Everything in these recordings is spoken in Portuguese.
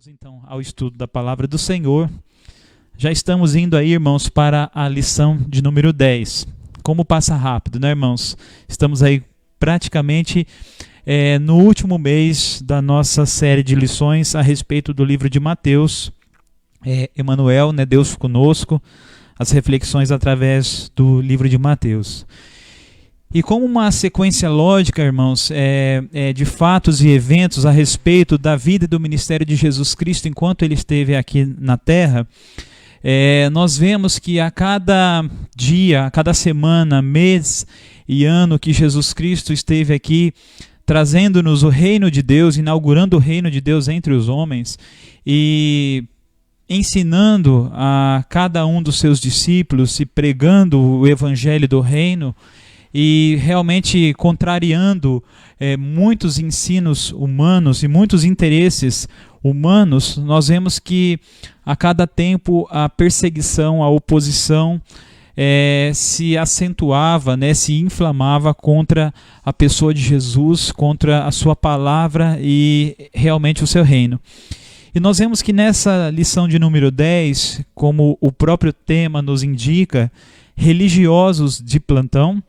Então, ao estudo da palavra do Senhor, já estamos indo aí, irmãos, para a lição de número 10. Como passa rápido, né, irmãos? Estamos aí praticamente no último mês da nossa série de lições a respeito do livro de Mateus. Emmanuel, né, Deus conosco, as reflexões através do livro de Mateus. E como uma sequência lógica, irmãos, de fatos e eventos a respeito da vida e do ministério de Jesus Cristo enquanto ele esteve aqui na Terra, nós vemos que a cada dia, a cada semana, mês e ano que Jesus Cristo esteve aqui, trazendo-nos o reino de Deus, inaugurando o reino de Deus entre os homens e ensinando a cada um dos seus discípulos e pregando o evangelho do reino, e realmente contrariando muitos ensinos humanos e muitos interesses humanos, nós vemos que a cada tempo a perseguição, a oposição se acentuava, né, se inflamava contra a pessoa de Jesus, contra a sua palavra e realmente o seu reino. E nós vemos que nessa lição de número 10, como o próprio tema nos indica, religiosos de plantão,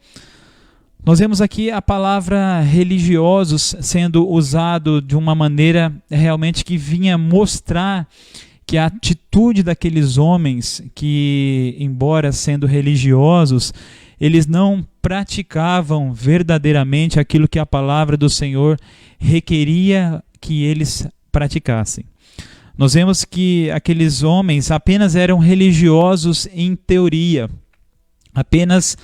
nós vemos aqui a palavra religiosos sendo usado de uma maneira realmente que vinha mostrar que a atitude daqueles homens que, embora sendo religiosos, eles não praticavam verdadeiramente aquilo que a palavra do Senhor requeria que eles praticassem. Nós vemos que aqueles homens apenas eram religiosos em teoria, apenas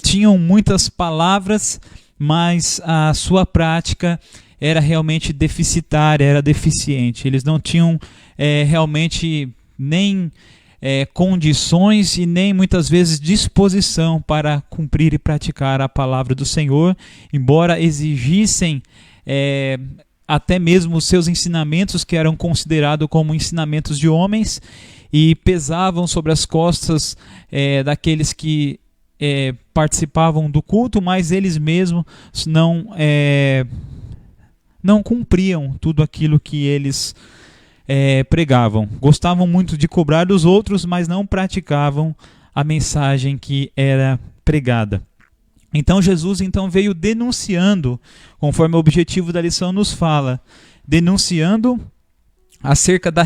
tinham muitas palavras, mas a sua prática era realmente deficitária, era deficiente. Eles não tinham realmente nem condições e nem muitas vezes disposição para cumprir e praticar a palavra do Senhor, embora exigissem até mesmo os seus ensinamentos, que eram considerados como ensinamentos de homens, e pesavam sobre as costas daqueles que participavam do culto, mas eles mesmos não cumpriam tudo aquilo que eles pregavam. Gostavam muito de cobrar dos outros, mas não praticavam a mensagem que era pregada. Então Jesus veio denunciando, conforme o objetivo da lição nos fala, denunciando acerca da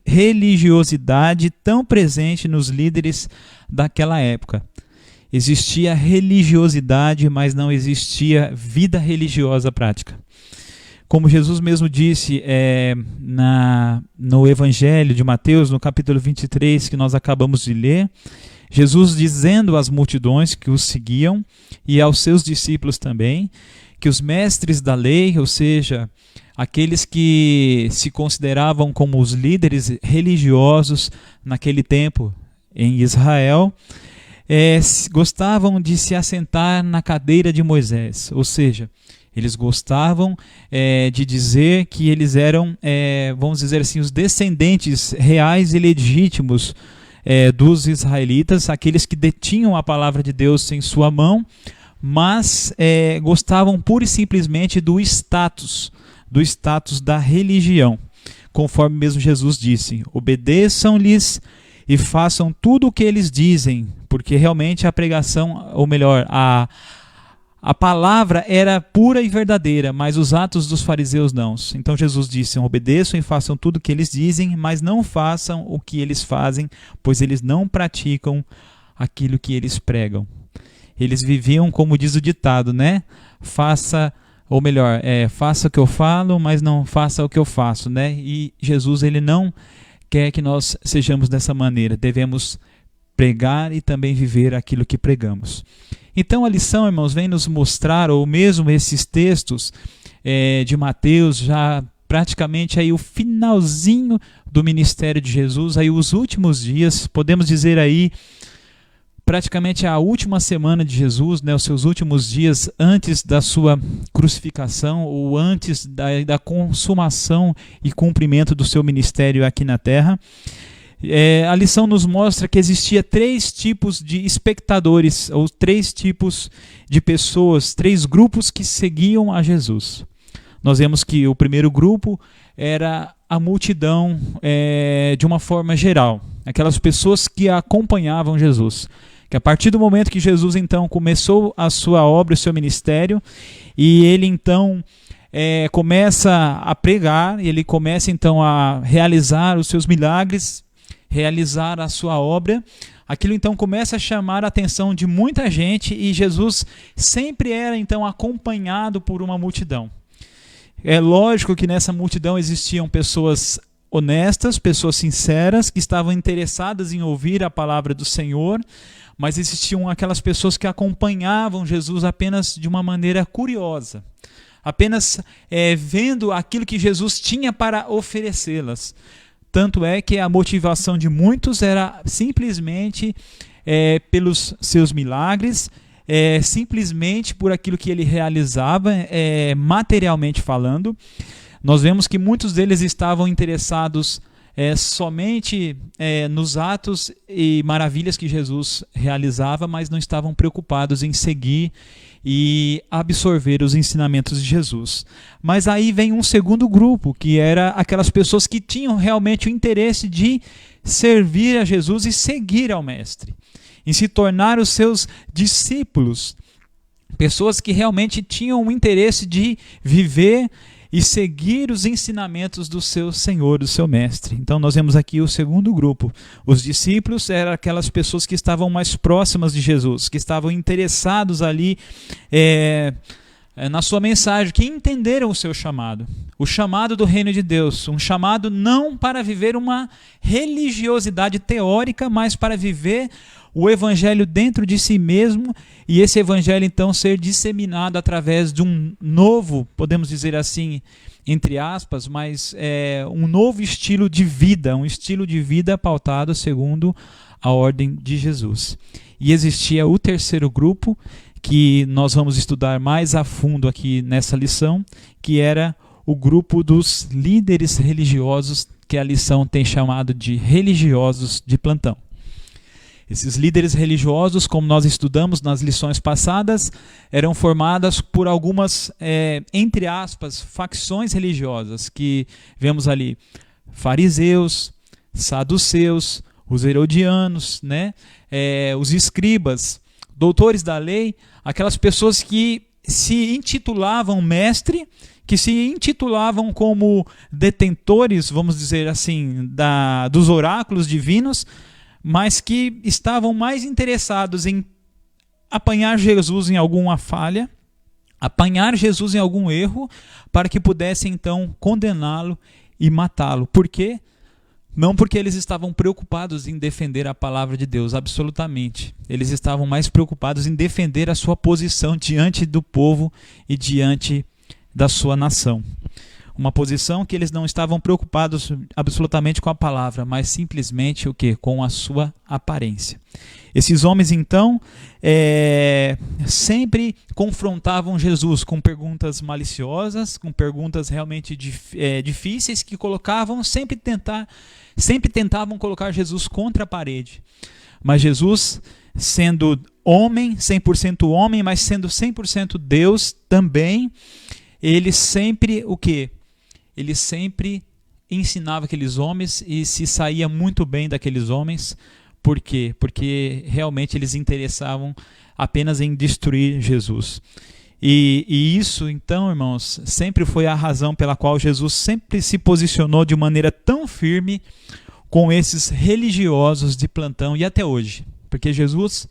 religiosidade tão presente nos líderes daquela época. Existia religiosidade, mas não existia vida religiosa prática. Como Jesus mesmo disse no Evangelho de Mateus, no capítulo 23, que nós acabamos de ler, Jesus dizendo às multidões que os seguiam e aos seus discípulos também, que os mestres da lei, ou seja, aqueles que se consideravam como os líderes religiosos naquele tempo em Israel, gostavam de se assentar na cadeira de Moisés, ou seja, eles gostavam de dizer que eles eram, vamos dizer assim, os descendentes reais e legítimos dos israelitas, aqueles que detinham a palavra de Deus em sua mão, mas gostavam pura e simplesmente do status da religião, conforme mesmo Jesus disse: obedeçam-lhes e façam tudo o que eles dizem, porque realmente a pregação, ou melhor, a palavra era pura e verdadeira, mas os atos dos fariseus não. Então Jesus disse: obedeçam e façam tudo o que eles dizem, mas não façam o que eles fazem, pois eles não praticam aquilo que eles pregam. Eles viviam, como diz o ditado, né? Faça o que eu falo, mas não faça o que eu faço, né? E Jesus, ele não quer que nós sejamos dessa maneira. Devemos pregar e também viver aquilo que pregamos. Então a lição, irmãos, vem nos mostrar, ou mesmo esses textos de Mateus, já praticamente aí o finalzinho do ministério de Jesus, aí os últimos dias, podemos dizer aí, praticamente a última semana de Jesus, né, os seus últimos dias antes da sua crucificação, ou antes da consumação e cumprimento do seu ministério aqui na terra. A lição nos mostra que existia 3 tipos de espectadores, ou 3 tipos de pessoas, 3 grupos que seguiam a Jesus. Nós vemos que o primeiro grupo era a multidão de uma forma geral, aquelas pessoas que acompanhavam Jesus. Que a partir do momento que Jesus então começou a sua obra, o seu ministério, e ele então começa a pregar, ele começa então a realizar os seus milagres, realizar a sua obra, aquilo então começa a chamar a atenção de muita gente, e Jesus sempre era então acompanhado por uma multidão. É lógico que nessa multidão existiam pessoas honestas, pessoas sinceras, que estavam interessadas em ouvir a palavra do Senhor, mas existiam aquelas pessoas que acompanhavam Jesus apenas de uma maneira curiosa, apenas vendo aquilo que Jesus tinha para oferecê-las. Tanto é que a motivação de muitos era simplesmente pelos seus milagres, simplesmente por aquilo que ele realizava, materialmente falando. Nós vemos que muitos deles estavam interessados somente nos atos e maravilhas que Jesus realizava, mas não estavam preocupados em seguir e absorver os ensinamentos de Jesus. Mas aí vem um segundo grupo, que era aquelas pessoas que tinham realmente o interesse de servir a Jesus e seguir ao Mestre, em se tornar os seus discípulos, pessoas que realmente tinham o interesse de viver e seguir os ensinamentos do seu Senhor, do seu Mestre. Então nós vemos aqui o segundo grupo. Os discípulos eram aquelas pessoas que estavam mais próximas de Jesus, que estavam interessados ali na sua mensagem, que entenderam o seu chamado, o chamado do reino de Deus, um chamado não para viver uma religiosidade teórica, mas para viver o evangelho dentro de si mesmo, e esse evangelho então ser disseminado através de um novo, podemos dizer assim, entre aspas, mas um novo estilo de vida, um estilo de vida pautado segundo a ordem de Jesus. E existia o terceiro grupo, que nós vamos estudar mais a fundo aqui nessa lição, que era o grupo dos líderes religiosos, que a lição tem chamado de religiosos de plantão. Esses líderes religiosos, como nós estudamos nas lições passadas, eram formadas por algumas, entre aspas, facções religiosas, que vemos ali fariseus, saduceus, os herodianos, os escribas, doutores da lei, aquelas pessoas que se intitulavam mestre, que se intitulavam como detentores, vamos dizer assim, dos oráculos divinos, mas que estavam mais interessados em apanhar Jesus em alguma falha, apanhar Jesus em algum erro, para que pudessem então condená-lo e matá-lo. Por quê? Não porque eles estavam preocupados em defender a palavra de Deus, absolutamente. Eles estavam mais preocupados em defender a sua posição diante do povo e diante da sua nação. Uma posição que eles não estavam preocupados absolutamente com a palavra, mas simplesmente o quê? Com a sua aparência. Esses homens, então, sempre confrontavam Jesus com perguntas maliciosas, com perguntas realmente difíceis, que sempre tentavam colocar Jesus contra a parede. Mas Jesus, sendo homem, 100% homem, mas sendo 100% Deus também, ele sempre o quê? Ele sempre ensinava aqueles homens e se saía muito bem daqueles homens. Por quê? Porque realmente eles interessavam apenas em destruir Jesus. E isso, então, irmãos, sempre foi a razão pela qual Jesus sempre se posicionou de maneira tão firme com esses religiosos de plantão, e até hoje. Porque Jesus,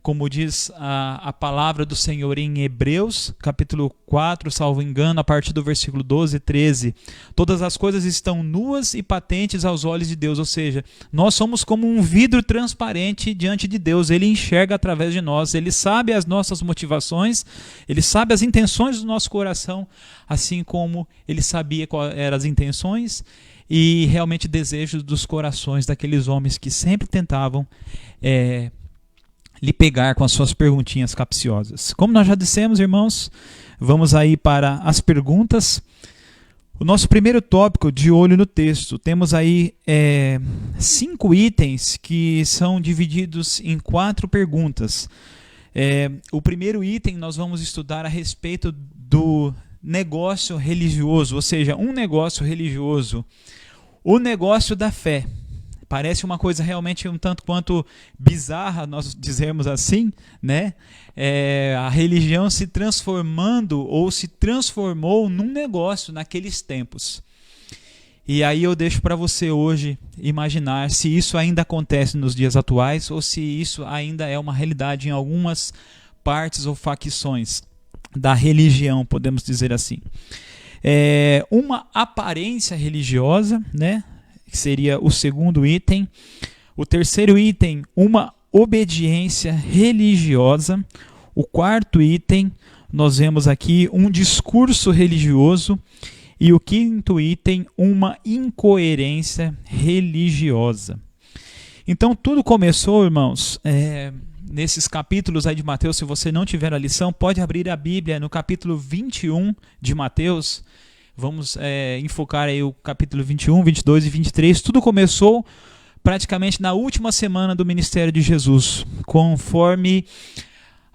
como diz a palavra do Senhor em Hebreus, capítulo 4, salvo engano, a partir do versículo 12 e 13, todas as coisas estão nuas e patentes aos olhos de Deus, ou seja, nós somos como um vidro transparente diante de Deus, ele enxerga através de nós, ele sabe as nossas motivações, ele sabe as intenções do nosso coração, assim como ele sabia quais eram as intenções e realmente desejos dos corações daqueles homens que sempre tentavam lhe pegar com as suas perguntinhas capciosas. Como nós já dissemos, irmãos, vamos aí para as perguntas. O nosso primeiro tópico, de olho no texto, temos aí 5 itens que são divididos em 4 perguntas. O primeiro item nós vamos estudar a respeito negócio religioso, ou seja, um negócio religioso, o negócio da fé. Parece uma coisa realmente um tanto quanto bizarra, nós dizemos assim, né? A religião se transformando ou se transformou num negócio naqueles tempos. E aí eu deixo para você hoje imaginar se isso ainda acontece nos dias atuais ou se isso ainda é uma realidade em algumas partes ou facções da religião, podemos dizer assim. Uma aparência religiosa, né? Que seria o segundo item. O terceiro item, uma obediência religiosa. O quarto item, nós vemos aqui um discurso religioso. E o quinto item, uma incoerência religiosa. Então tudo começou, irmãos, nesses capítulos aí de Mateus. Se você não tiver a lição, pode abrir a Bíblia no capítulo 21 de Mateus. Vamos enfocar aí o capítulo 21, 22 e 23. Tudo começou praticamente na última semana do ministério de Jesus, conforme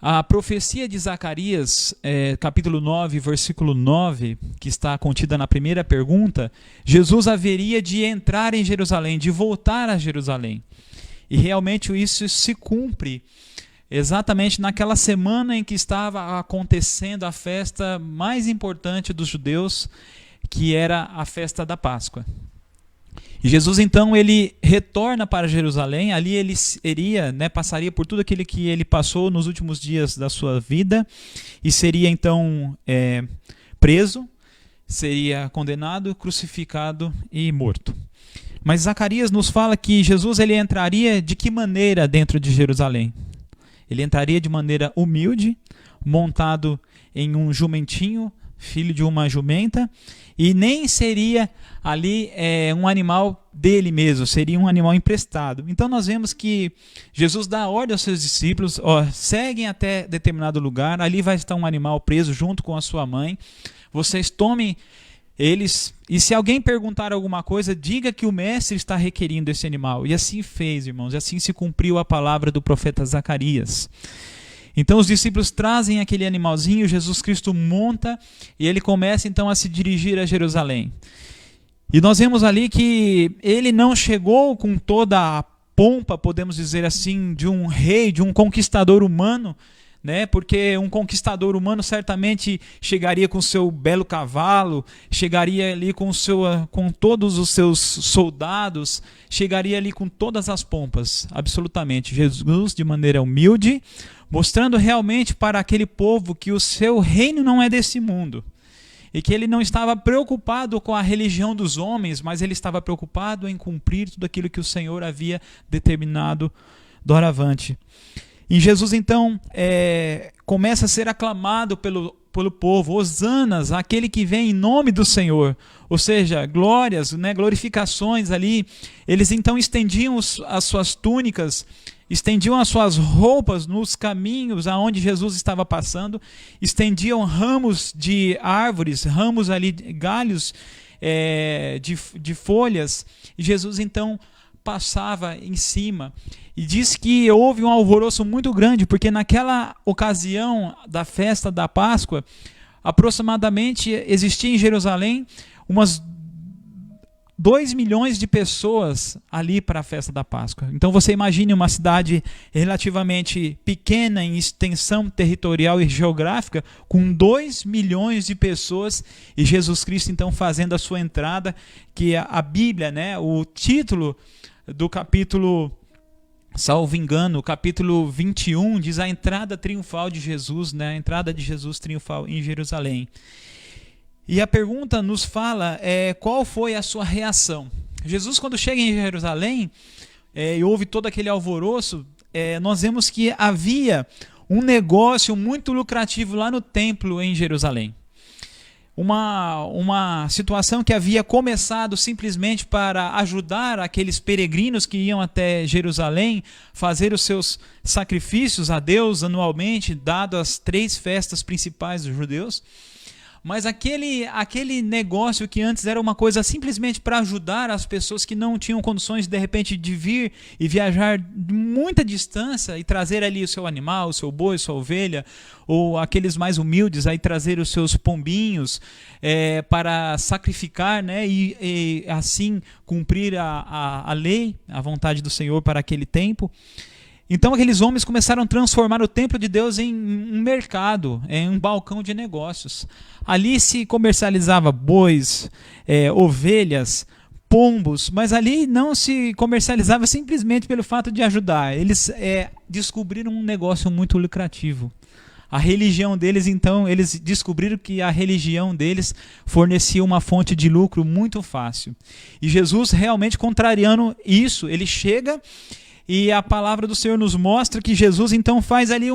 a profecia de Zacarias, capítulo 9, versículo 9, que está contida na primeira pergunta. Jesus haveria de entrar em Jerusalém, de voltar a Jerusalém. E realmente isso se cumpre exatamente naquela semana em que estava acontecendo a festa mais importante dos judeus, que era a festa da Páscoa. E Jesus então ele retorna para Jerusalém. Ali ele iria, passaria por tudo aquilo que ele passou nos últimos dias da sua vida e seria então preso, seria condenado, crucificado e morto. Mas Zacarias nos fala que Jesus ele entraria de que maneira dentro de Jerusalém? Ele entraria de maneira humilde, montado em um jumentinho, filho de uma jumenta, e nem seria ali um animal dele mesmo, seria um animal emprestado. Então nós vemos que Jesus dá ordem aos seus discípulos, seguem até determinado lugar, ali vai estar um animal preso junto com a sua mãe, vocês tomem eles, e se alguém perguntar alguma coisa, diga que o mestre está requerindo esse animal. E assim fez, irmãos, e assim se cumpriu a palavra do profeta Zacarias. Então os discípulos trazem aquele animalzinho, Jesus Cristo monta e ele começa então a se dirigir a Jerusalém. E nós vemos ali que ele não chegou com toda a pompa, podemos dizer assim, de um rei, de um conquistador humano, porque um conquistador humano certamente chegaria com seu belo cavalo, chegaria ali com todos os seus soldados, chegaria ali com todas as pompas, absolutamente. Jesus, de maneira humilde, mostrando realmente para aquele povo que o seu reino não é desse mundo. E que ele não estava preocupado com a religião dos homens, mas ele estava preocupado em cumprir tudo aquilo que o Senhor havia determinado doravante. E Jesus então começa a ser aclamado pelo povo, hosanas, aquele que vem em nome do Senhor, ou seja, glórias, glorificações ali. Eles então estendiam as suas túnicas, estendiam as suas roupas nos caminhos aonde Jesus estava passando, estendiam ramos de árvores, ramos ali, galhos de folhas, e Jesus então passava em cima. E diz que houve um alvoroço muito grande, porque naquela ocasião da festa da Páscoa, aproximadamente existia em Jerusalém umas 2 milhões de pessoas ali para a festa da Páscoa. Então você imagine uma cidade relativamente pequena em extensão territorial e geográfica, com 2 milhões de pessoas, e Jesus Cristo então fazendo a sua entrada, que a Bíblia, o título do capítulo, salvo engano, o capítulo 21, diz a entrada triunfal de Jesus, a entrada de Jesus triunfal em Jerusalém. E a pergunta nos fala qual foi a sua reação. Jesus, quando chega em Jerusalém e houve todo aquele alvoroço, nós vemos que havia um negócio muito lucrativo lá no templo em Jerusalém. Uma situação que havia começado simplesmente para ajudar aqueles peregrinos que iam até Jerusalém fazer os seus sacrifícios a Deus anualmente, dado as 3 festas principais dos judeus. Mas aquele negócio que antes era uma coisa simplesmente para ajudar as pessoas que não tinham condições, de repente, de vir e viajar de muita distância e trazer ali o seu animal, o seu boi, sua ovelha, ou aqueles mais humildes aí trazer os seus pombinhos para sacrificar, né, e assim cumprir a lei, a vontade do Senhor para aquele tempo. Então aqueles homens começaram a transformar o templo de Deus em um mercado, em um balcão de negócios. Ali se comercializava bois, ovelhas, pombos, mas ali não se comercializava simplesmente pelo fato de ajudar. Eles descobriram um negócio muito lucrativo. A religião deles, então, eles descobriram que a religião deles fornecia uma fonte de lucro muito fácil. E Jesus, realmente contrariando isso, ele chega e a palavra do Senhor nos mostra que Jesus então faz ali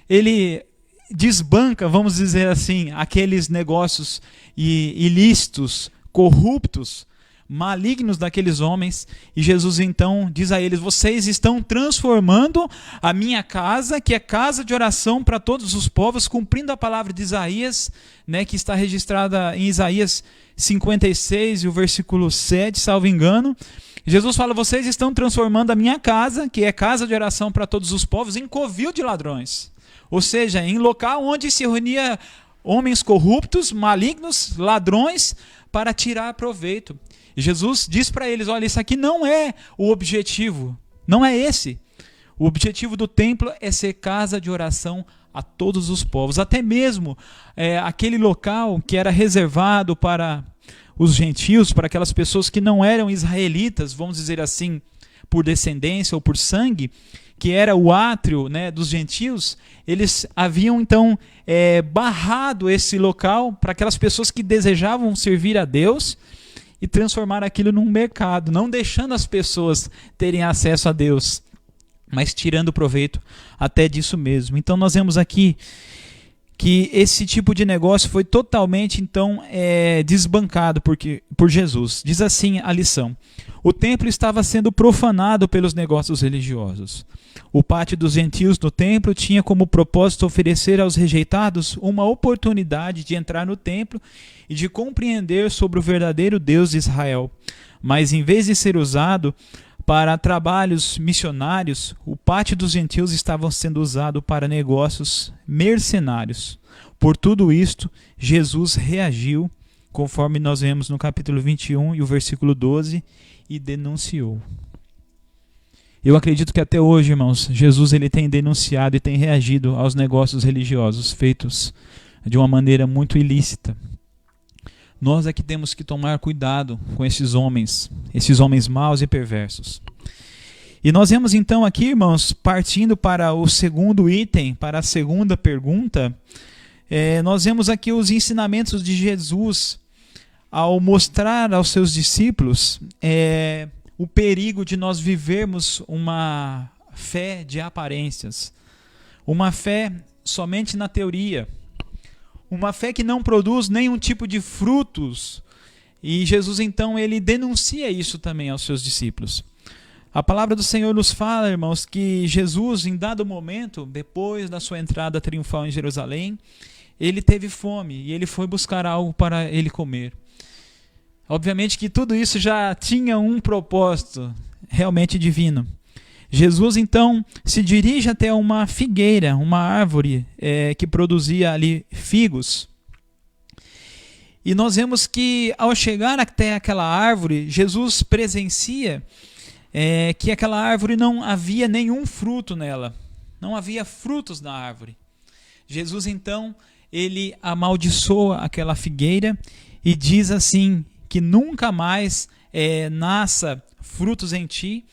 ele desbanca, vamos dizer assim, aqueles negócios ilícitos, corruptos, malignos daqueles homens, e Jesus então diz a eles: vocês estão transformando a minha casa, que é casa de oração para todos os povos, cumprindo a palavra de Isaías, né, que está registrada em Isaías 56 e o versículo 7, salvo engano. Jesus fala: vocês estão transformando a minha casa, que é casa de oração para todos os povos, em covil de ladrões. Ou seja, em local onde se reunia homens corruptos, malignos, ladrões, para tirar proveito. E Jesus diz para eles: olha, isso aqui não é o objetivo, não é esse. O objetivo do templo é ser casa de oração a todos os povos. Até mesmo aquele local que era reservado para os gentios, para aquelas pessoas que não eram israelitas, vamos dizer assim, por descendência ou por sangue, que era o átrio, né, dos gentios, eles haviam então barrado esse local para aquelas pessoas que desejavam servir a Deus e transformar aquilo num mercado, não deixando as pessoas terem acesso a Deus, mas tirando proveito até disso mesmo. Então nós vemos aqui que esse tipo de negócio foi totalmente então desbancado por Jesus. Diz assim a lição: o templo estava sendo profanado pelos negócios religiosos. O pátio dos gentios no templo tinha como propósito oferecer aos rejeitados uma oportunidade de entrar no templo e de compreender sobre o verdadeiro Deus de Israel. Mas em vez de ser usado para trabalhos missionários, o pátio dos gentios estava sendo usado para negócios mercenários. Por tudo isto, Jesus reagiu, conforme nós vemos no capítulo 21 e o versículo 12, e denunciou. Eu acredito que até hoje, irmãos, Jesus ele tem denunciado e tem reagido aos negócios religiosos feitos de uma maneira muito ilícita. Nós é que temos que tomar cuidado com esses homens maus e perversos. E nós vemos então aqui, irmãos, partindo para o segundo item, para a segunda pergunta, nós vemos aqui os ensinamentos de Jesus ao mostrar aos seus discípulos o perigo de nós vivermos uma fé de aparências, uma fé somente na teoria, uma fé que não produz nenhum tipo de frutos. E Jesus então ele denuncia isso também aos seus discípulos. A palavra do Senhor nos fala, irmãos, que Jesus, em dado momento, depois da sua entrada triunfal em Jerusalém, ele teve fome e ele foi buscar algo para ele comer. Obviamente que tudo isso já tinha um propósito realmente divino. Jesus então se dirige até uma figueira, uma árvore que produzia ali figos. E nós vemos que ao chegar até aquela árvore, Jesus presencia que aquela árvore não havia nenhum fruto nela. Não havia frutos na árvore. Jesus então, ele amaldiçoa aquela figueira e diz assim, que nunca mais nasça frutos em ti.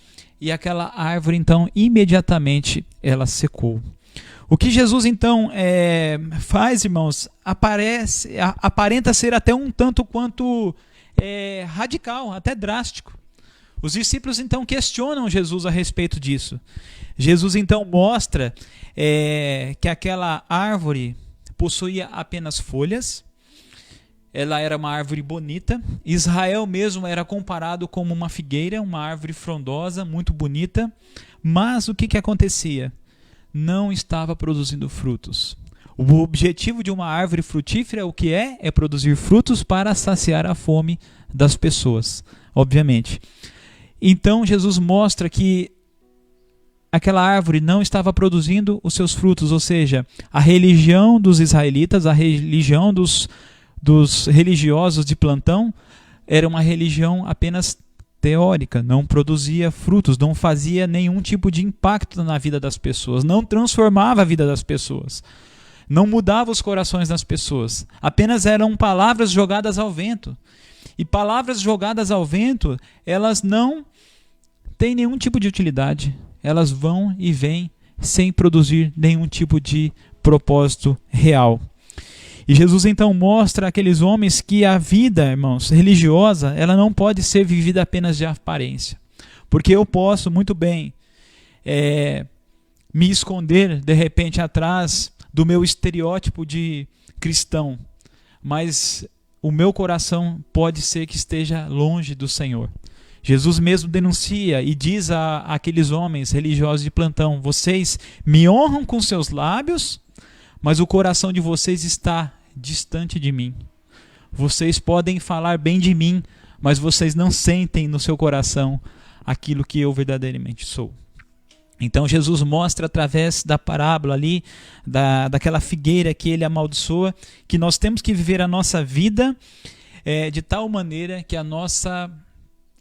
E aquela árvore, então, imediatamente ela secou. O que Jesus, então, faz, irmãos, aparenta ser até um tanto quanto radical, até drástico. Os discípulos, então, questionam Jesus a respeito disso. Jesus, então, mostra que aquela árvore possuía apenas folhas. Ela era uma árvore bonita. Israel mesmo era comparado como uma figueira, uma árvore frondosa, muito bonita. Mas o que acontecia? Não estava produzindo frutos. O objetivo de uma árvore frutífera é o que é? É produzir frutos para saciar a fome das pessoas, obviamente. Então Jesus mostra que aquela árvore não estava produzindo os seus frutos, ou seja, a religião dos israelitas, a religião dos religiosos de plantão, era uma religião apenas teórica, não produzia frutos, não fazia nenhum tipo de impacto na vida das pessoas, não transformava a vida das pessoas, não mudava os corações das pessoas, apenas eram palavras jogadas ao vento. E palavras jogadas ao vento, elas não têm nenhum tipo de utilidade, elas vão e vêm sem produzir nenhum tipo de propósito real. E Jesus então mostra àqueles homens que a vida, irmãos, religiosa, ela não pode ser vivida apenas de aparência. Porque eu posso muito bem me esconder, de repente, atrás do meu estereótipo de cristão, mas o meu coração pode ser que esteja longe do Senhor. Jesus mesmo denuncia e diz àqueles homens religiosos de plantão: vocês me honram com seus lábios, mas o coração de vocês está distante de mim. Vocês podem falar bem de mim, mas vocês não sentem no seu coração aquilo que eu verdadeiramente sou. Então Jesus mostra através da parábola ali, daquela figueira que ele amaldiçoa, que nós temos que viver a nossa vida de tal maneira que a nossa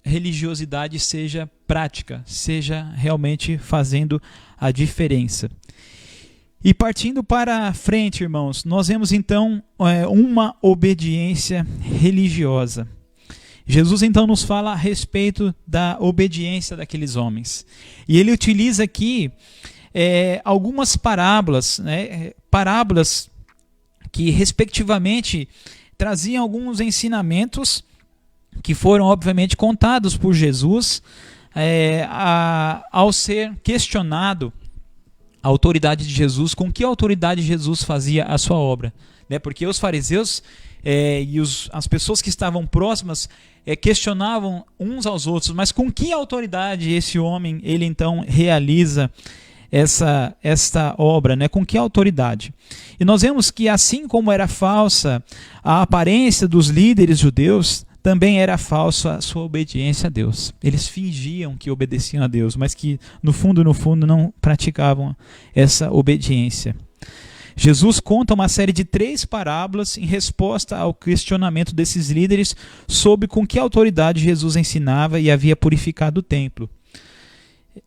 religiosidade seja prática, seja realmente fazendo a diferença. E partindo para frente, irmãos, nós vemos então uma obediência religiosa. Jesus então nos fala a respeito da obediência daqueles homens. E ele utiliza aqui algumas parábolas, parábolas que respectivamente traziam alguns ensinamentos que foram obviamente contados por Jesus ao ser questionado a autoridade de Jesus, com que autoridade Jesus fazia a sua obra. Porque os fariseus e as pessoas que estavam próximas questionavam uns aos outros, mas com que autoridade esse homem, ele então realiza esta obra, com que autoridade? E nós vemos que assim como era falsa a aparência dos líderes judeus, também era falsa a sua obediência a Deus. Eles fingiam que obedeciam a Deus, mas que no fundo não praticavam essa obediência. Jesus conta uma série de 3 parábolas em resposta ao questionamento desses líderes sobre com que autoridade Jesus ensinava e havia purificado o templo.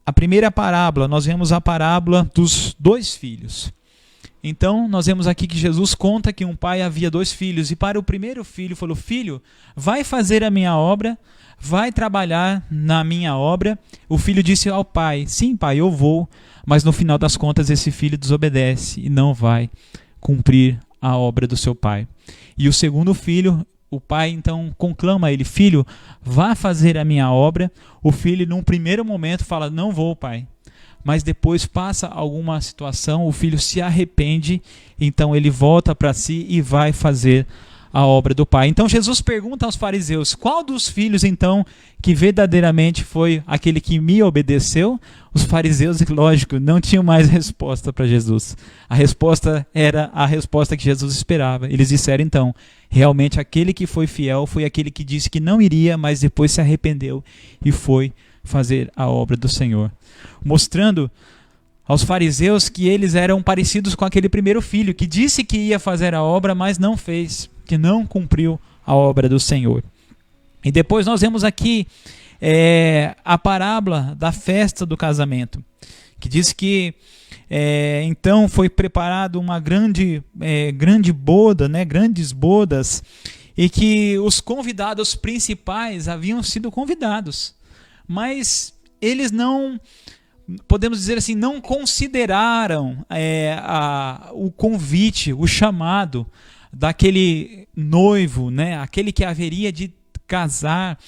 A primeira parábola, nós vemos a parábola dos 2 filhos. Então, nós vemos aqui que Jesus conta que um pai havia 2 filhos, e para o primeiro filho falou: filho, vai fazer a minha obra, vai trabalhar na minha obra. O filho disse ao pai: sim, pai, eu vou. Mas no final das contas esse filho desobedece e não vai cumprir a obra do seu pai. E o segundo filho, o pai então conclama ele: filho, vá fazer a minha obra. O filho num primeiro momento fala: não vou, pai. Mas depois passa alguma situação, o filho se arrepende, então ele volta para si e vai fazer a obra do pai. Então Jesus pergunta aos fariseus: qual dos filhos então que verdadeiramente foi aquele que me obedeceu? Os fariseus, lógico, não tinham mais resposta para Jesus. A resposta era a resposta que Jesus esperava. Eles disseram então: realmente aquele que foi fiel foi aquele que disse que não iria, mas depois se arrependeu e foi fazer a obra do Senhor. Mostrando aos fariseus que eles eram parecidos com aquele primeiro filho, que disse que ia fazer a obra, mas não fez, que não cumpriu a obra do Senhor. E depois nós vemos aqui a parábola da festa do casamento, que diz que então foi preparado uma grande boda, grandes bodas, e que os convidados principais haviam sido convidados, mas eles não, podemos dizer assim, não consideraram o convite, o chamado daquele noivo, aquele que haveria de casar,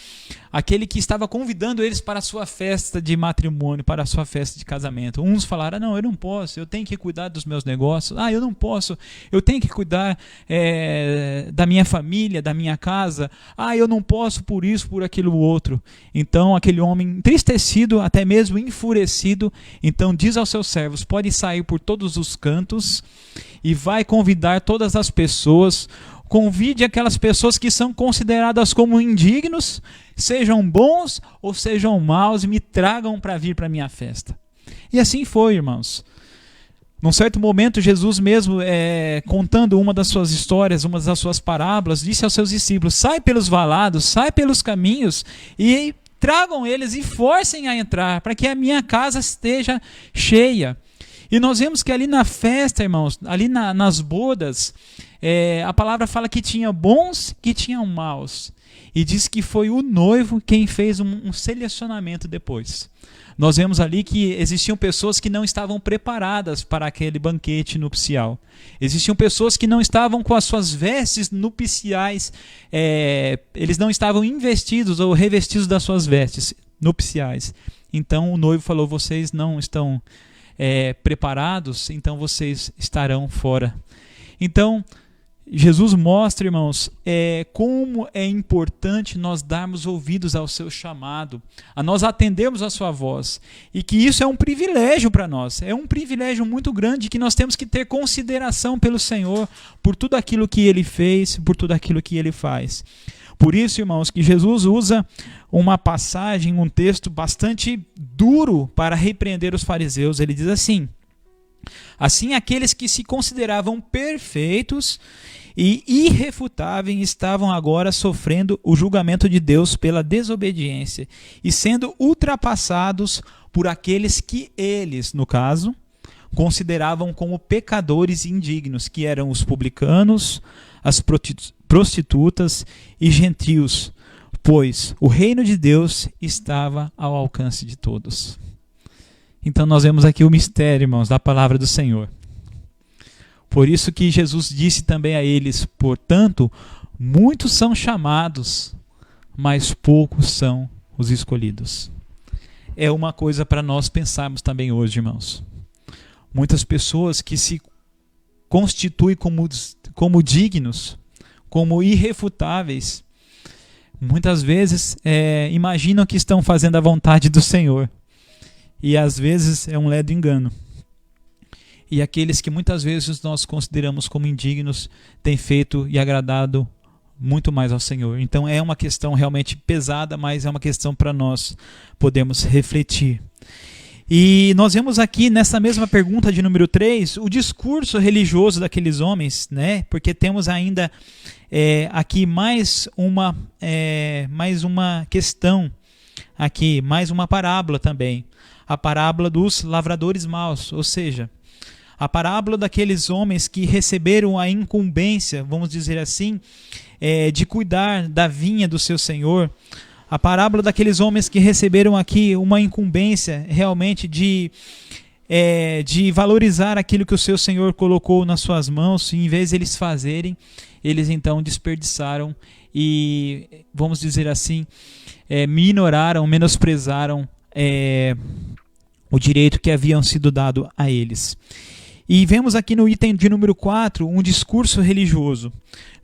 aquele que estava convidando eles para a sua festa de matrimônio, para a sua festa de casamento. Uns falaram, não, eu não posso, eu tenho que cuidar dos meus negócios, eu não posso, eu tenho que cuidar da minha família, da minha casa, eu não posso por isso, por aquilo outro. Então aquele homem entristecido, até mesmo enfurecido, então diz aos seus servos, pode sair por todos os cantos e vai convidar todas as pessoas. Convide aquelas pessoas que são consideradas como indignos, sejam bons ou sejam maus, e me tragam para vir para a minha festa. E assim foi, irmãos. Num certo momento, Jesus mesmo, contando uma das suas histórias, uma das suas parábolas, disse aos seus discípulos, sai pelos valados, sai pelos caminhos e tragam eles e forcem a entrar, para que a minha casa esteja cheia. E nós vemos que ali na festa, irmãos, ali nas bodas, a palavra fala que tinha bons que tinham maus. E diz que foi o noivo quem fez um selecionamento depois. Nós vemos ali que existiam pessoas que não estavam preparadas para aquele banquete nupcial. Existiam pessoas que não estavam com as suas vestes nupciais, eles não estavam investidos ou revestidos das suas vestes nupciais. Então o noivo falou, vocês não estão preparados, então vocês estarão fora. Então Jesus mostra, irmãos, como é importante nós darmos ouvidos ao seu chamado, a nós atendermos a sua voz, e que isso é um privilégio para nós, é um privilégio muito grande, que nós temos que ter consideração pelo Senhor, por tudo aquilo que Ele fez, por tudo aquilo que Ele faz. Por isso, irmãos, que Jesus usa uma passagem, um texto bastante duro para repreender os fariseus. Ele diz assim, assim aqueles que se consideravam perfeitos e irrefutáveis estavam agora sofrendo o julgamento de Deus pela desobediência e sendo ultrapassados por aqueles que eles, no caso, consideravam como pecadores indignos, que eram os publicanos, as prostitutas e gentios, pois o reino de Deus estava ao alcance de todos. Então nós vemos aqui o mistério, irmãos, da palavra do Senhor. Por isso que Jesus disse também a eles, portanto, muitos são chamados, mas poucos são os escolhidos. É uma coisa para nós pensarmos também hoje, irmãos. Muitas pessoas que se constituem como dignos, como irrefutáveis, muitas vezes imaginam que estão fazendo a vontade do Senhor. E às vezes é um ledo engano. E aqueles que muitas vezes nós consideramos como indignos têm feito e agradado muito mais ao Senhor. Então é uma questão realmente pesada, mas é uma questão para nós podermos refletir. E nós vemos aqui nessa mesma pergunta de número 3, o discurso religioso daqueles homens, né? Porque temos ainda aqui mais uma questão, aqui mais uma parábola também. A parábola dos lavradores maus, ou seja, a parábola daqueles homens que receberam a incumbência, vamos dizer assim, de cuidar da vinha do seu senhor. A parábola daqueles homens que receberam aqui uma incumbência realmente de valorizar aquilo que o seu senhor colocou nas suas mãos, e em vez de eles fazerem, eles então desperdiçaram e, vamos dizer assim, minoraram, menosprezaram o direito que haviam sido dado a eles. E vemos aqui no item de número 4 um discurso religioso.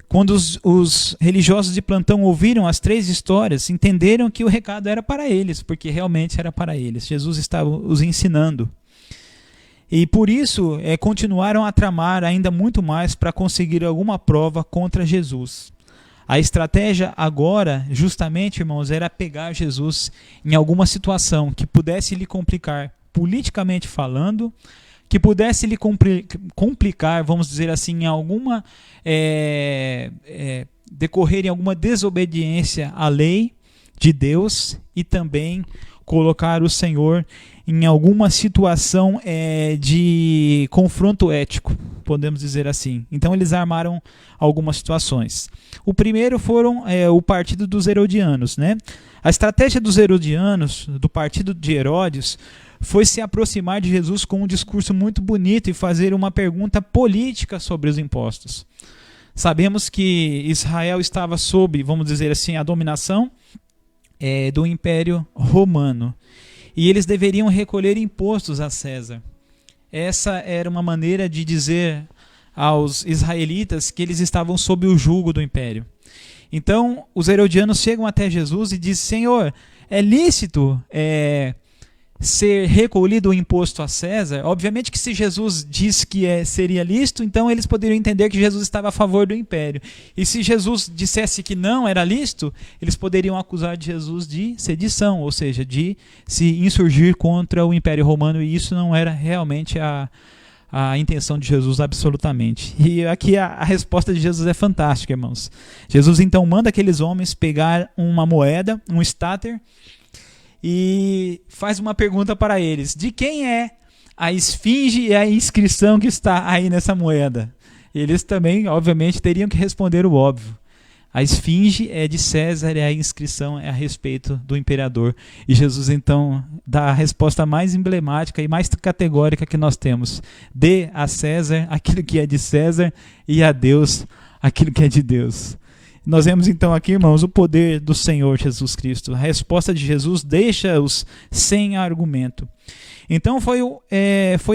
Quando os religiosos de plantão ouviram as 3 histórias, entenderam que o recado era para eles, porque realmente era para eles. Jesus estava os ensinando. E por isso continuaram a tramar ainda muito mais para conseguir alguma prova contra Jesus. A estratégia agora, justamente, irmãos, era pegar Jesus em alguma situação que pudesse lhe complicar, politicamente falando, que pudesse lhe complicar, vamos dizer assim, em alguma decorrer em alguma desobediência à lei de Deus, e também colocar o Senhor em alguma situação de confronto ético, podemos dizer assim. Então eles armaram algumas situações. O primeiro foram o partido dos herodianos, né? A estratégia dos herodianos, do partido de Herodes, foi se aproximar de Jesus com um discurso muito bonito e fazer uma pergunta política sobre os impostos. Sabemos que Israel estava sob, vamos dizer assim, a dominação do Império Romano. E eles deveriam recolher impostos a César. Essa era uma maneira de dizer aos israelitas que eles estavam sob o jugo do império. Então, os herodianos chegam até Jesus e dizem: Senhor, é lícito ser recolhido o imposto a César? Obviamente que se Jesus disse que seria lícito, então eles poderiam entender que Jesus estava a favor do império. E se Jesus dissesse que não era lícito, eles poderiam acusar de Jesus de sedição, ou seja, de se insurgir contra o Império Romano, e isso não era realmente a intenção de Jesus absolutamente. E aqui a resposta de Jesus é fantástica, irmãos. Jesus então manda aqueles homens pegar uma moeda, um estáter, e faz uma pergunta para eles: de quem é a esfinge e a inscrição que está aí nessa moeda? Eles também, obviamente, teriam que responder o óbvio. A esfinge é de César e a inscrição é a respeito do imperador. E Jesus então dá a resposta mais emblemática e mais categórica que nós temos: dê a César aquilo que é de César e a Deus aquilo que é de Deus. Nós vemos então aqui, irmãos, o poder do Senhor Jesus Cristo. A resposta de Jesus deixa-os sem argumento. Então foi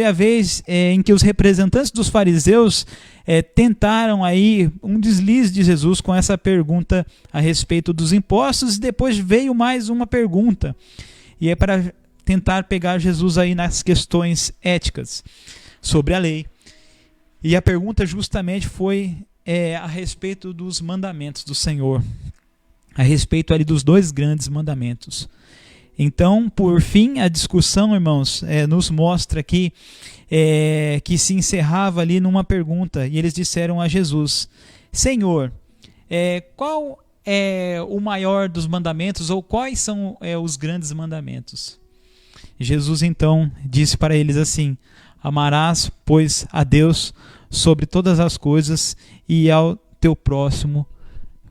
a vez em que os representantes dos fariseus tentaram aí um deslize de Jesus com essa pergunta a respeito dos impostos, e depois veio mais uma pergunta, e é para tentar pegar Jesus aí nas questões éticas sobre a lei. E a pergunta justamente foi a respeito dos mandamentos do Senhor, a respeito ali dos 2 grandes mandamentos. Então, por fim, a discussão, irmãos, nos mostra aqui que se encerrava ali numa pergunta, e eles disseram a Jesus: Senhor, qual é o maior dos mandamentos, ou quais são os grandes mandamentos? Jesus então disse para eles assim: amarás, pois, a Deus sobre todas as coisas e ao teu próximo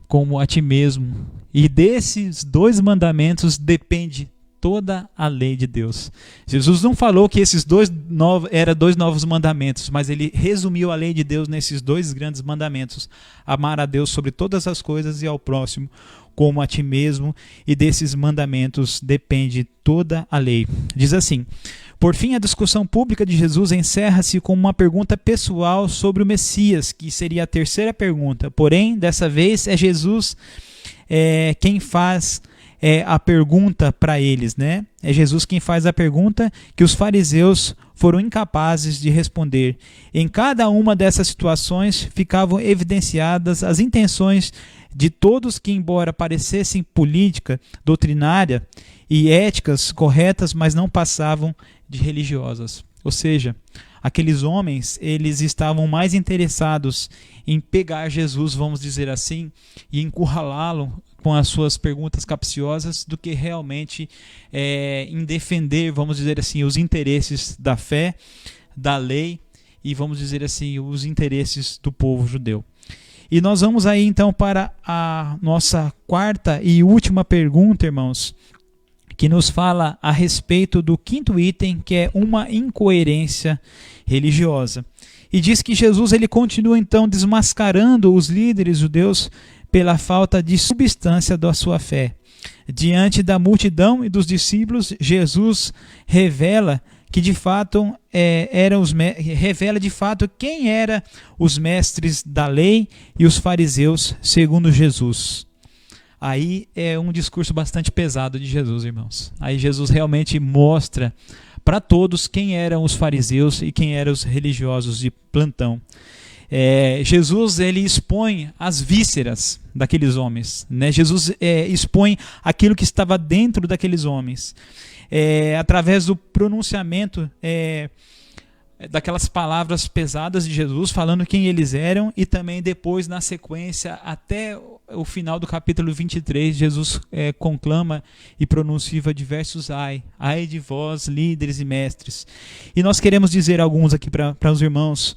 como a ti mesmo. E desses 2 mandamentos depende toda a lei de Deus. Jesus não falou que esses eram 2 novos mandamentos, mas ele resumiu a lei de Deus nesses 2 grandes mandamentos: amar a Deus sobre todas as coisas e ao próximo como a ti mesmo. E desses mandamentos depende toda a lei. Diz assim: por fim, a discussão pública de Jesus encerra-se com uma pergunta pessoal sobre o Messias, que seria a terceira pergunta. Porém, dessa vez é Jesus quem faz a pergunta para eles, né? É Jesus quem faz a pergunta que os fariseus foram incapazes de responder. Em cada uma dessas situações ficavam evidenciadas as intenções de todos que, embora parecessem política, doutrinária e éticas corretas, mas não passavam de religiosas. Ou seja, aqueles homens, eles estavam mais interessados em pegar Jesus, vamos dizer assim, e encurralá-lo com as suas perguntas capciosas, do que realmente em defender, vamos dizer assim, os interesses da fé, da lei e, vamos dizer assim, os interesses do povo judeu. E nós vamos aí então para a nossa quarta e última pergunta, irmãos, que nos fala a respeito do 5º item, que é uma incoerência religiosa. E diz que Jesus ele continua então desmascarando os líderes judeus pela falta de substância da sua fé. Diante da multidão e dos discípulos, Jesus revela que de fato revela de fato quem eram os mestres da lei e os fariseus segundo Jesus. Aí é um discurso bastante pesado de Jesus, irmãos. Aí Jesus realmente mostra para todos quem eram os fariseus e quem eram os religiosos de plantão. Jesus ele expõe as vísceras daqueles homens, né? Jesus expõe aquilo que estava dentro daqueles homens, através do pronunciamento daquelas palavras pesadas de Jesus, falando quem eles eram, e também depois, na sequência, até o final do capítulo 23, Jesus conclama e pronuncia diversos ai de vós, líderes e mestres. E nós queremos dizer alguns aqui para os irmãos,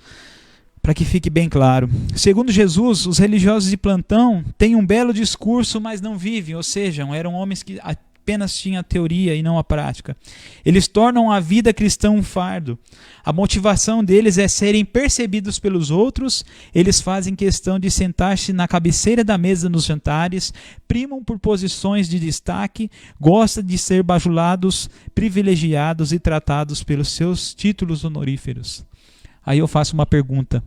para que fique bem claro. Segundo Jesus, os religiosos de plantão têm um belo discurso, mas não vivem, ou seja, eram homens que apenas tinha a teoria e não a prática. Eles tornam a vida cristã um fardo. A motivação deles é serem percebidos pelos outros. Eles fazem questão de sentar-se na cabeceira da mesa nos jantares, primam por posições de destaque, gostam de ser bajulados, privilegiados e tratados pelos seus títulos honoríferos. Aí eu faço uma pergunta.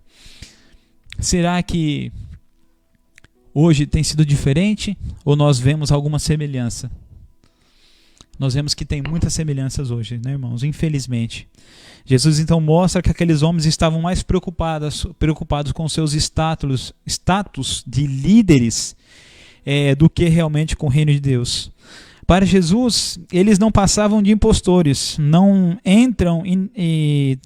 Será que hoje tem sido diferente ou nós vemos alguma semelhança? Nós vemos que tem muitas semelhanças hoje, né, irmãos? Infelizmente. Jesus então mostra que aqueles homens estavam mais preocupados com seus status de líderes do que realmente com o reino de Deus. Para Jesus, eles não passavam de impostores, não entram e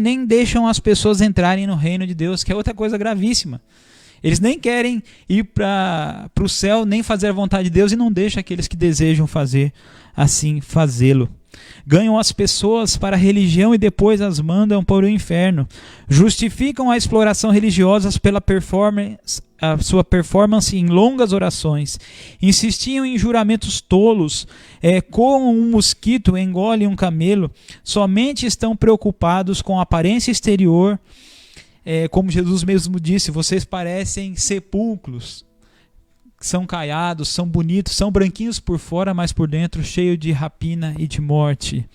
nem deixam as pessoas entrarem no reino de Deus, que é outra coisa gravíssima. Eles nem querem ir para o céu, nem fazer a vontade de Deus, e não deixam aqueles que desejam fazer assim fazê-lo. Ganham as pessoas para a religião e depois as mandam para o inferno. Justificam a exploração religiosa pela sua performance em longas orações. Insistiam em juramentos tolos, como um mosquito engole um camelo. Somente estão preocupados com a aparência exterior. Como Jesus mesmo disse, vocês parecem sepulcros. São caiados, são bonitos, são branquinhos por fora, mas por dentro cheio de rapina e de morte.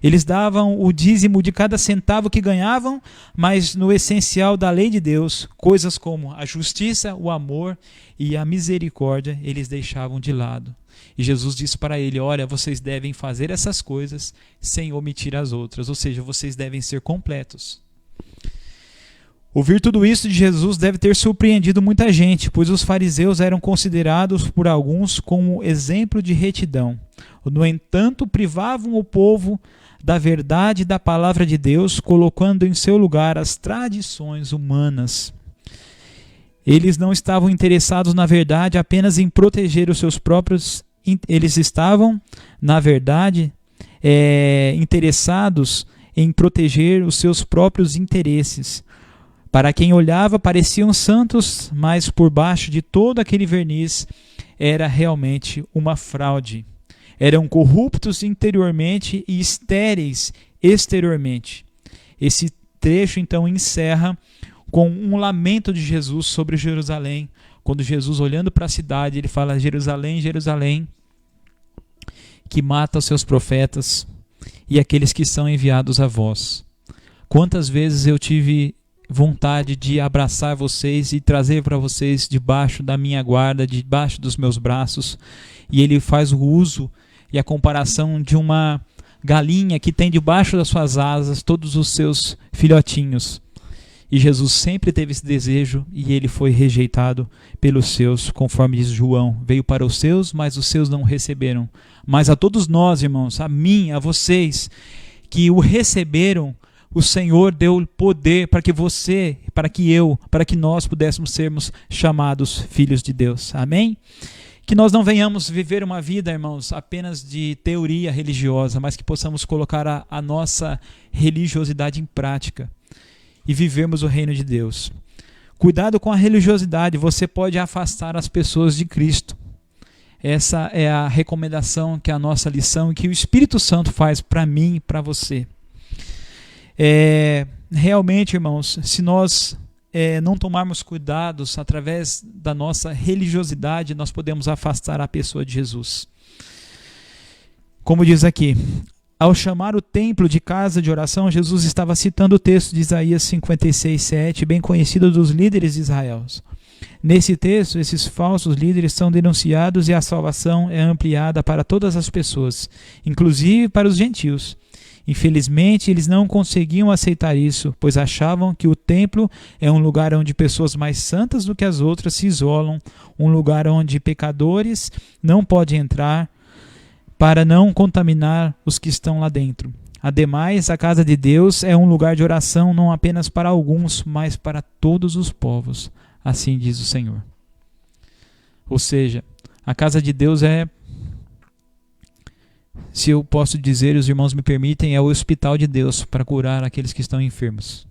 Eles davam o dízimo de cada centavo que ganhavam, mas no essencial da lei de Deus, coisas como a justiça, o amor e a misericórdia, eles deixavam de lado. E Jesus disse para ele: olha, vocês devem fazer essas coisas sem omitir as outras, ou seja, vocês devem ser completos. Ouvir tudo isso de Jesus deve ter surpreendido muita gente, pois os fariseus eram considerados por alguns como exemplo de retidão. No entanto, privavam o povo da verdade da palavra de Deus, colocando em seu lugar as tradições humanas. Eles não estavam interessados, na verdade, apenas em proteger os seus próprios. Eles estavam, na verdade, interessados em proteger os seus próprios interesses. Para quem olhava, pareciam santos, mas por baixo de todo aquele verniz era realmente uma fraude. Eram corruptos interiormente e estéreis exteriormente. Esse trecho então encerra com um lamento de Jesus sobre Jerusalém. Quando Jesus, olhando para a cidade, ele fala: Jerusalém, Jerusalém, que mata os seus profetas e aqueles que são enviados a vós. Quantas vezes eu tive vontade de abraçar vocês e trazer para vocês debaixo da minha guarda, debaixo dos meus braços. E ele faz o uso e a comparação de uma galinha que tem debaixo das suas asas todos os seus filhotinhos. E Jesus sempre teve esse desejo e ele foi rejeitado pelos seus, conforme diz João. Veio para os seus, mas os seus não o receberam. Mas a todos nós, irmãos, a mim, a vocês, que o receberam, o Senhor deu poder para que você, para que nós pudéssemos sermos chamados filhos de Deus. Amém? Que nós não venhamos viver uma vida, irmãos, apenas de teoria religiosa, mas que possamos colocar a nossa religiosidade em prática e vivermos o reino de Deus. Cuidado com a religiosidade, você pode afastar as pessoas de Cristo. Essa é a recomendação, que é a nossa lição e que o Espírito Santo faz para mim e para você. Realmente, irmãos, se nós não tomarmos cuidados através da nossa religiosidade, nós podemos afastar a pessoa de Jesus. Como diz aqui, ao chamar o templo de casa de oração, Jesus estava citando o texto de Isaías 56:7, bem conhecido dos líderes de Israel. Nesse texto, esses falsos líderes são denunciados e a salvação é ampliada para todas as pessoas, inclusive para os gentios. Infelizmente, eles não conseguiam aceitar isso, pois achavam que o templo é um lugar onde pessoas mais santas do que as outras se isolam, um lugar onde pecadores não podem entrar para não contaminar os que estão lá dentro. Ademais, a casa de Deus é um lugar de oração não apenas para alguns, mas para todos os povos, assim diz o Senhor. Ou seja, a casa de Deus se eu posso dizer, os irmãos me permitem, é o hospital de Deus para curar aqueles que estão enfermos.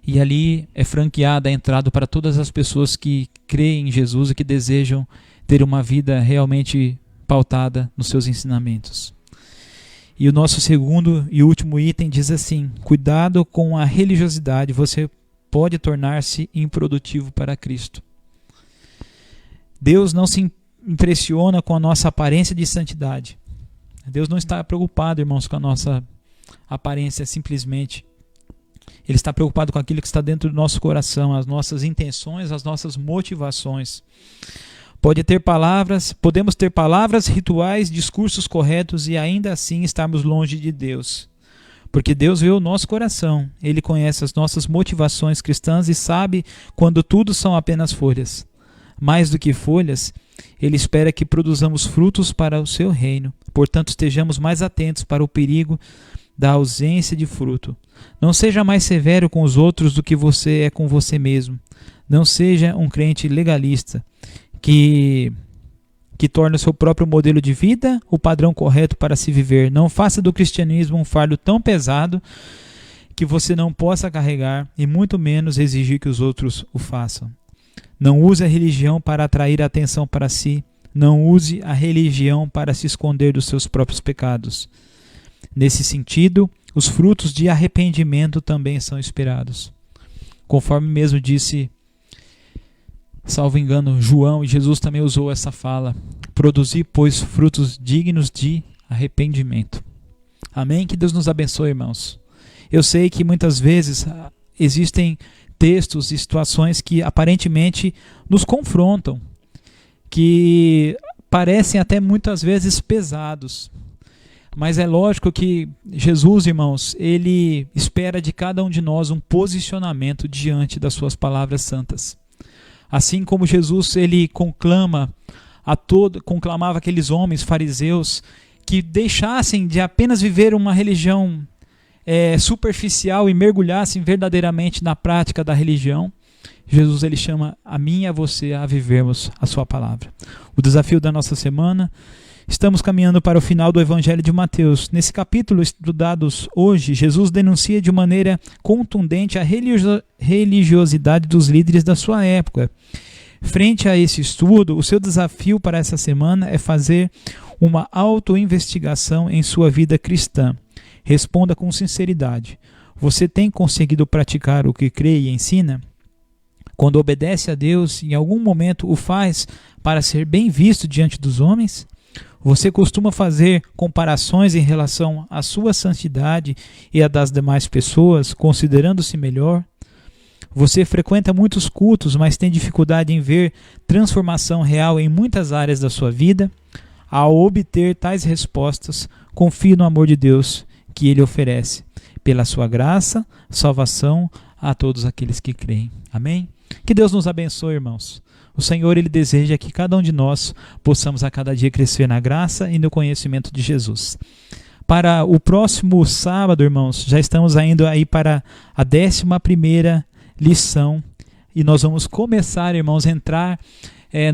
E ali é franqueada a entrada para todas as pessoas que creem em Jesus e que desejam ter uma vida realmente pautada nos seus ensinamentos. E o nosso segundo e último item diz assim: cuidado com a religiosidade, você pode tornar-se improdutivo para Cristo. Deus não se impressiona com a nossa aparência de santidade. Deus não está preocupado, irmãos, com a nossa aparência simplesmente. Ele está preocupado com aquilo que está dentro do nosso coração, as nossas intenções, as nossas motivações. Podemos ter palavras, rituais, discursos corretos e ainda assim estarmos longe de Deus. Porque Deus vê o nosso coração, Ele conhece as nossas motivações cristãs e sabe quando tudo são apenas folhas. Mais do que folhas, Ele espera que produzamos frutos para o seu reino. Portanto, estejamos mais atentos para o perigo da ausência de fruto. Não seja mais severo com os outros do que você é com você mesmo. Não seja um crente legalista que torna o seu próprio modelo de vida o padrão correto para se viver. Não faça do cristianismo um fardo tão pesado que você não possa carregar e muito menos exigir que os outros o façam. Não use a religião para atrair a atenção para si. Não use a religião para se esconder dos seus próprios pecados. Nesse sentido, os frutos de arrependimento também são esperados. Conforme mesmo disse, salvo engano, João, e Jesus também usou essa fala: produzir, pois, frutos dignos de arrependimento. Amém? Que Deus nos abençoe, irmãos. Eu sei que muitas vezes existem textos e situações que aparentemente nos confrontam, que parecem até muitas vezes pesados. Mas é lógico que Jesus, irmãos, Ele espera de cada um de nós um posicionamento diante das suas palavras santas. Assim como Jesus, Ele conclamava aqueles homens fariseus que deixassem de apenas viver uma religião superficial e mergulhassem verdadeiramente na prática da religião. Jesus, Ele chama a mim e a você a vivermos a sua palavra. O desafio da nossa semana: estamos caminhando para o final do Evangelho de Mateus. Nesse capítulo estudados hoje, Jesus denuncia de maneira contundente a religiosidade dos líderes da sua época. Frente a esse estudo, o seu desafio para essa semana é fazer uma autoinvestigação em sua vida cristã. Responda com sinceridade: você tem conseguido praticar o que crê e ensina? Quando obedece a Deus, em algum momento o faz para ser bem visto diante dos homens? Você costuma fazer comparações em relação à sua santidade e à das demais pessoas, considerando-se melhor? Você frequenta muitos cultos, mas tem dificuldade em ver transformação real em muitas áreas da sua vida? Ao obter tais respostas, confie no amor de Deus que Ele oferece, pela sua graça, salvação a todos aqueles que creem. Amém? Que Deus nos abençoe, irmãos. O Senhor, Ele deseja que cada um de nós possamos a cada dia crescer na graça e no conhecimento de Jesus. Para o próximo sábado, irmãos, já estamos indo aí para a 11ª lição e nós vamos começar, irmãos, a entrar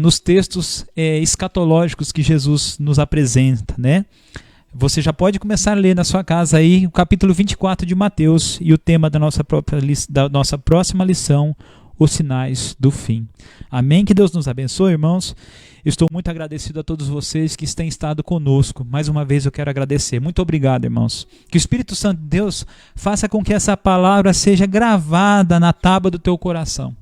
nos textos escatológicos que Jesus nos apresenta, né? Você já pode começar a ler na sua casa aí o capítulo 24 de Mateus e o tema da nossa próxima lição: os sinais do fim. Amém? Que Deus nos abençoe, irmãos. Estou muito agradecido a todos vocês que têm estado conosco. Mais uma vez eu quero agradecer. Muito obrigado, irmãos. Que o Espírito Santo de Deus faça com que essa palavra seja gravada na tábua do teu coração.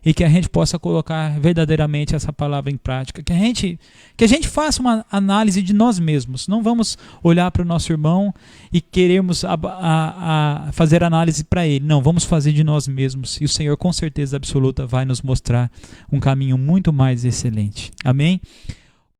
E que a gente possa colocar verdadeiramente essa palavra em prática. Que a gente faça uma análise de nós mesmos. Não vamos olhar para o nosso irmão e queremos fazer análise para ele. Não, vamos fazer de nós mesmos. E o Senhor, com certeza absoluta, vai nos mostrar um caminho muito mais excelente. Amém?